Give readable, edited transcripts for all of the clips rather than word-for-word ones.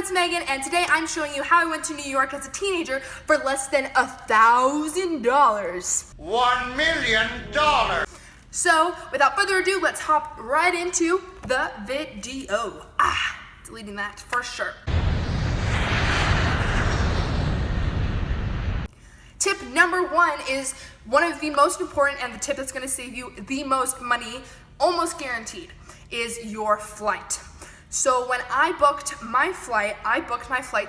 it's Megan, and today I'm showing you how I went to New York as a teenager for less than $1,000. $1 million. So, without further ado, let's hop right into the video. Deleting that for sure. Tip number one is one of the most important, and the tip that's going to save you the most money, almost guaranteed, is your flight. So when I booked my flight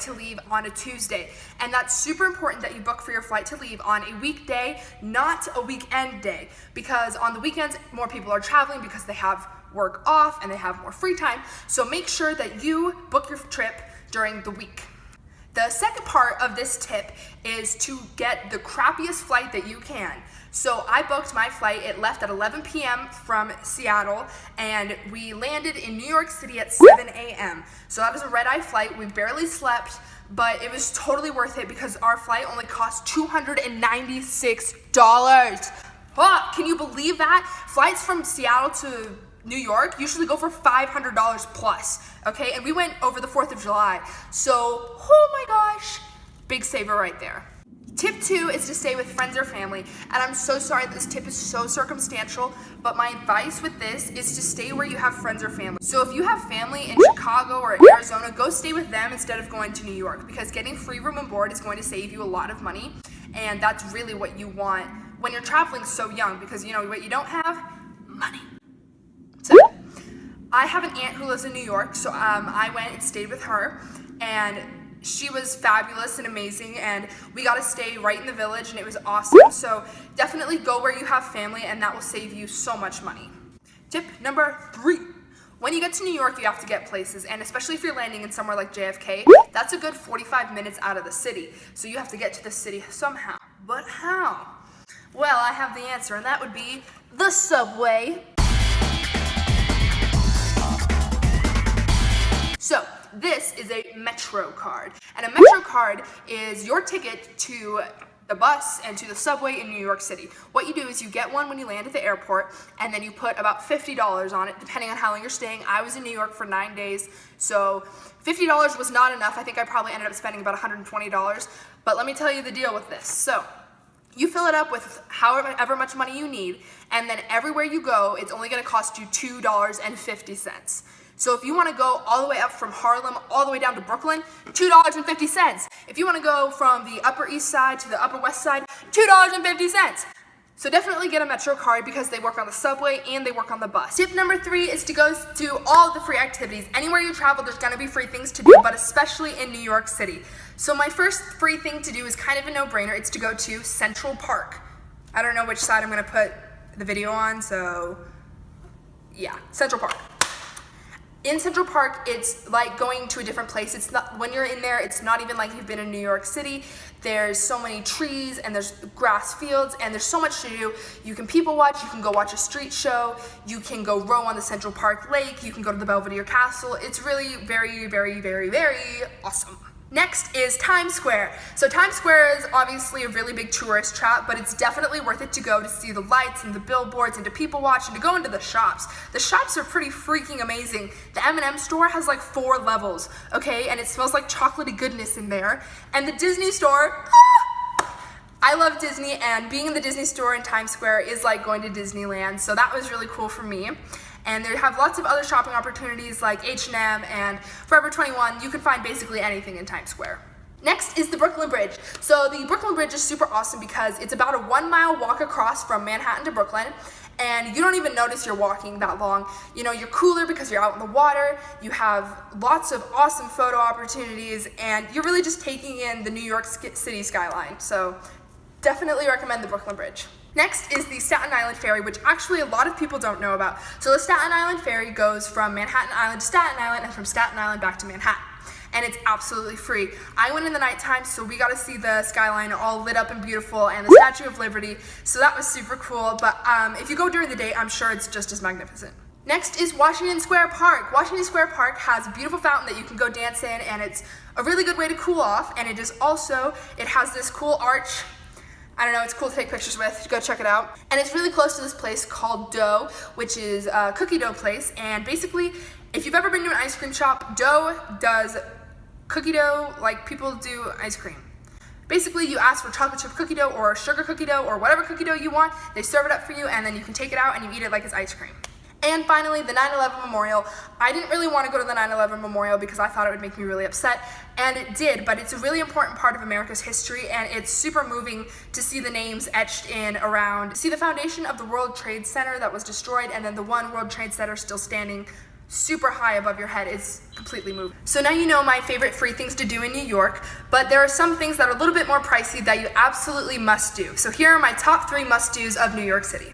to leave on a Tuesday. And that's super important that you book for your flight to leave on a weekday, not a weekend day. Because on the weekends, more people are traveling because they have work off and they have more free time. So make sure that you book your trip during the week. The second part of this tip is to get the crappiest flight that you can. So I booked my flight. It left at 11 p.m. from Seattle, and we landed in New York City at 7 a.m. So that was a red-eye flight. We barely slept, but it was totally worth it because our flight only cost $296. Can you believe that? Flights from Seattle to New York usually go for $500 plus, okay? And we went over the 4th of July. So, oh my gosh, big saver right there. Tip 2 is to stay with friends or family, and I'm so sorry this tip is so circumstantial, but my advice with this is to stay where you have friends or family. So if you have family in Chicago or Arizona, go stay with them instead of going to New York, because getting free room and board is going to save you a lot of money, and that's really what you want when you're traveling so young, because you know what you don't have? Money. So I have an aunt who lives in New York, so I went and stayed with her, and she was fabulous and amazing, and we got to stay right in the village, and it was awesome. So definitely go where you have family, and that will save you so much money. Tip number 3. When you get to New York, you have to get places, and especially if you're landing in somewhere like JFK, that's a good 45 minutes out of the city. So you have to get to the city somehow. But how? Well, I have the answer, and that would be the subway. So this is a Metro card, and a Metro card is your ticket to the bus and to the subway in New York City. What you do is you get one when you land at the airport, and then you put about $50 on it, depending on how long you're staying. I was in New York for 9 days, so $50 was not enough. I think I probably ended up spending about $120, but let me tell you the deal with this. So you fill it up with however much money you need, and then everywhere you go, it's only going to cost you $2.50. So if you want to go all the way up from Harlem all the way down to Brooklyn, $2.50. If you want to go from the Upper East Side to the Upper West Side, $2.50. So definitely get a Metro card because they work on the subway and they work on the bus. Tip number 3 is to go do all the free activities. Anywhere you travel, there's going to be free things to do, but especially in New York City. So my first free thing to do is kind of a no-brainer. It's to go to Central Park. I don't know which side I'm going to put the video on, so yeah, Central Park. In Central Park, it's like going to a different place. It's not, when you're in there, it's not even like you've been in New York City. There's so many trees, and there's grass fields, and there's so much to do. You can people watch, you can go watch a street show, you can go row on the Central Park Lake, you can go to the Belvedere Castle. It's really very, very, very, very awesome. Next is Times Square. So Times Square is obviously a really big tourist trap, but it's definitely worth it to go to see the lights and the billboards and to people watch and to go into the shops. The shops are pretty freaking amazing. The M&M store has like 4 levels, okay? And it smells like chocolatey goodness in there. And the Disney store, I love Disney, and being in the Disney store in Times Square is like going to Disneyland, so that was really cool for me. And they have lots of other shopping opportunities like H&M and Forever 21. You can find basically anything in Times Square. Next is the Brooklyn Bridge. So the Brooklyn Bridge is super awesome because it's about a 1-mile walk across from Manhattan to Brooklyn, and you don't even notice you're walking that long. You know, you're cooler because you're out in the water, you have lots of awesome photo opportunities, and you're really just taking in the New York City skyline. So definitely recommend the Brooklyn Bridge. Next is the Staten Island Ferry, which actually a lot of people don't know about. So the Staten Island Ferry goes from Manhattan Island to Staten Island and from Staten Island back to Manhattan. And it's absolutely free. I went in the nighttime, so we got to see the skyline all lit up and beautiful, and the Statue of Liberty, so that was super cool. But if you go during the day, I'm sure it's just as magnificent. Next is Washington Square Park. Washington Square Park has a beautiful fountain that you can go dance in, and it's a really good way to cool off, and it has this cool arch. I don't know, it's cool to take pictures with. Go check it out. And it's really close to this place called Dough, which is a cookie dough place. And basically, if you've ever been to an ice cream shop, Dough does cookie dough like people do ice cream. Basically, you ask for chocolate chip cookie dough or sugar cookie dough or whatever cookie dough you want. They serve it up for you, and then you can take it out and you eat it like it's ice cream. And finally, the 9/11 Memorial. I didn't really want to go to the 9/11 Memorial because I thought it would make me really upset, and it did, but it's a really important part of America's history, and it's super moving to see the names etched in around, see the foundation of the World Trade Center that was destroyed, and then the one World Trade Center still standing super high above your head. Is completely moving. So now you know my favorite free things to do in New York, but there are some things that are a little bit more pricey that you absolutely must do. So here are my top 3 must-dos of New York City.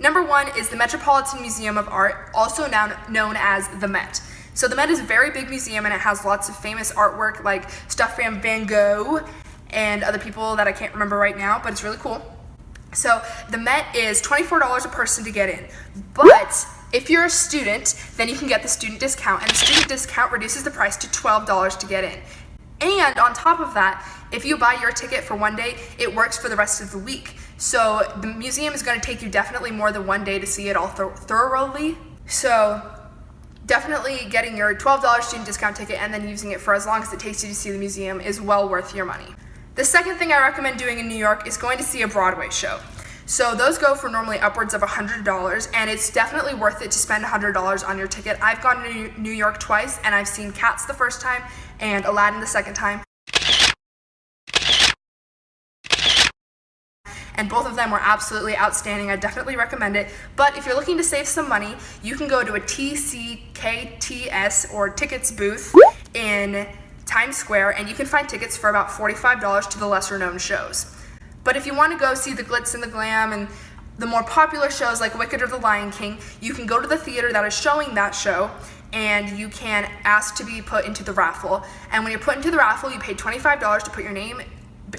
Number 1 is the Metropolitan Museum of Art, also now known as the Met. So the Met is a very big museum, and it has lots of famous artwork like stuff from Van Gogh and other people that I can't remember right now, but it's really cool. So the Met is $24 a person to get in, but if you're a student, then you can get the student discount, and the student discount reduces the price to $12 to get in. And on top of that, if you buy your ticket for one day, it works for the rest of the week. So the museum is going to take you definitely more than one day to see it all thoroughly. So definitely getting your $12 student discount ticket and then using it for as long as it takes you to see the museum is well worth your money. The second thing I recommend doing in New York is going to see a Broadway show. So those go for normally upwards of $100, and it's definitely worth it to spend $100 on your ticket. I've gone to New York twice, and I've seen Cats the first time and Aladdin the second time. And both of them were absolutely outstanding. I definitely recommend it. But if you're looking to save some money, you can go to a TCKTS or tickets booth in Times Square, and you can find tickets for about $45 to the lesser known shows. But if you want to go see the glitz and the glam and the more popular shows like Wicked or The Lion King, you can go to the theater that is showing that show, and you can ask to be put into the raffle. And when you're put into the raffle, you pay $25 to put your name.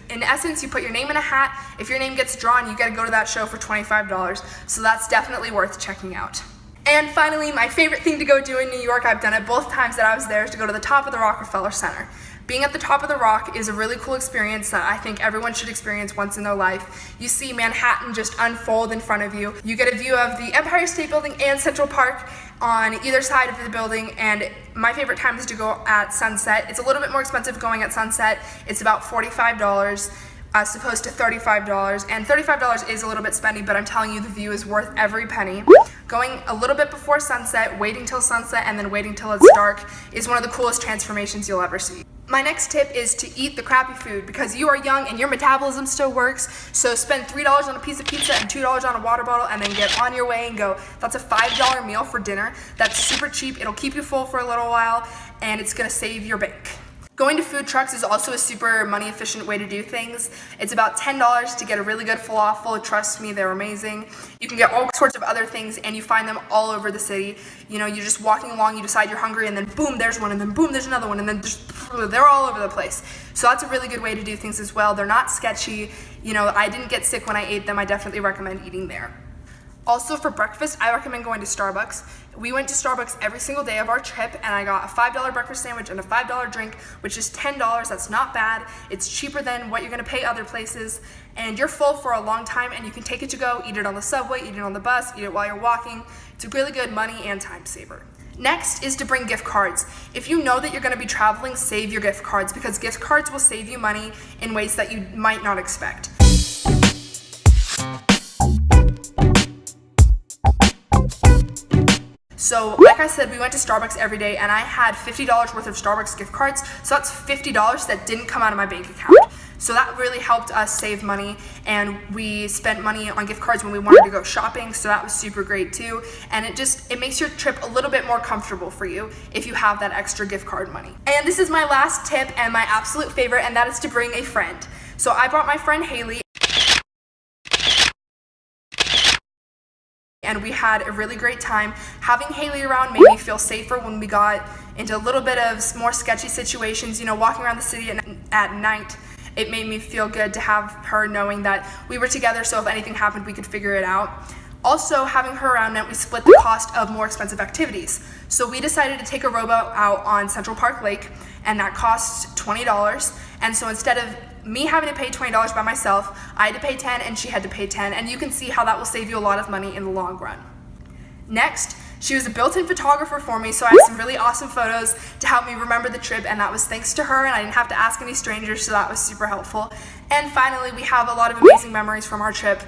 In essence, you put your name in a hat. If your name gets drawn, you get to go to that show for $25. So that's definitely worth checking out. And finally, my favorite thing to go do in New York, I've done it both times that I was there, is to go to the top of the Rockefeller Center. Being at the top of the Rock is a really cool experience that I think everyone should experience once in their life. You see Manhattan just unfold in front of you. You get a view of the Empire State Building and Central Park on either side of the building, and my favorite time is to go at sunset. It's a little bit more expensive going at sunset. It's about $45 as opposed to $35, and $35 is a little bit spendy, but I'm telling you, the view is worth every penny. Going a little bit before sunset, waiting till sunset, and then waiting till it's dark is one of the coolest transformations you'll ever see. My next tip is to eat the crappy food, because you are young and your metabolism still works. So spend $3 on a piece of pizza and $2 on a water bottle, and then get on your way and go. That's a $5 meal for dinner. That's super cheap. It'll keep you full for a little while, and it's gonna save your bank. Going to food trucks is also a super money efficient way to do things. It's about $10 to get a really good falafel. Trust me, they're amazing. You can get all sorts of other things, and you find them all over the city. You know, you're just walking along, you decide you're hungry, and then boom, there's one, and then boom, there's another one, and then they're all over the place. So that's a really good way to do things as well. They're not sketchy. You know, I didn't get sick when I ate them. I definitely recommend eating there. Also for breakfast, I recommend going to Starbucks. We went to Starbucks every single day of our trip, and I got a $5 breakfast sandwich and a $5 drink, which is $10. That's not bad. It's cheaper than what you're gonna pay other places, and you're full for a long time, and you can take it to go, eat it on the subway, eat it on the bus, eat it while you're walking. It's a really good money and time saver. Next is to bring gift cards. If you know that you're gonna be traveling, save your gift cards, because gift cards will save you money in ways that you might not expect. So like I said, we went to Starbucks every day, and I had $50 worth of Starbucks gift cards. So that's $50 that didn't come out of my bank account. So that really helped us save money, and we spent money on gift cards when we wanted to go shopping. So that was super great too. And it makes your trip a little bit more comfortable for you if you have that extra gift card money. And this is my last tip and my absolute favorite, and that is to bring a friend. So I brought my friend Haley, and we had a really great time. Having Haley around made me feel safer when we got into a little bit of more sketchy situations. You know, walking around the city at night, it made me feel good to have her knowing that we were together, so if anything happened, we could figure it out. Also, having her around meant we split the cost of more expensive activities. So we decided to take a rowboat out on Central Park Lake, and that cost $20. And so instead of me having to pay $20 by myself, I had to pay $10 and she had to pay $10, and you can see how that will save you a lot of money in the long run. Next, She was a built-in photographer for me, so I have some really awesome photos to help me remember the trip, and that was thanks to her, and I didn't have to ask any strangers, so that was super helpful. And finally, we have a lot of amazing memories from our trip,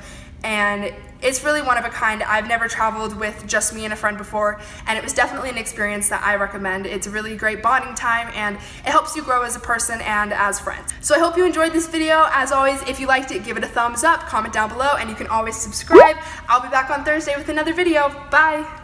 and it's really one of a kind. I've never traveled with just me and a friend before, and it was definitely an experience that I recommend. It's a really great bonding time, and it helps you grow as a person and as friends. So I hope you enjoyed this video. As always, if you liked it, give it a thumbs up, comment down below, and you can always subscribe. I'll be back on Thursday with another video. Bye!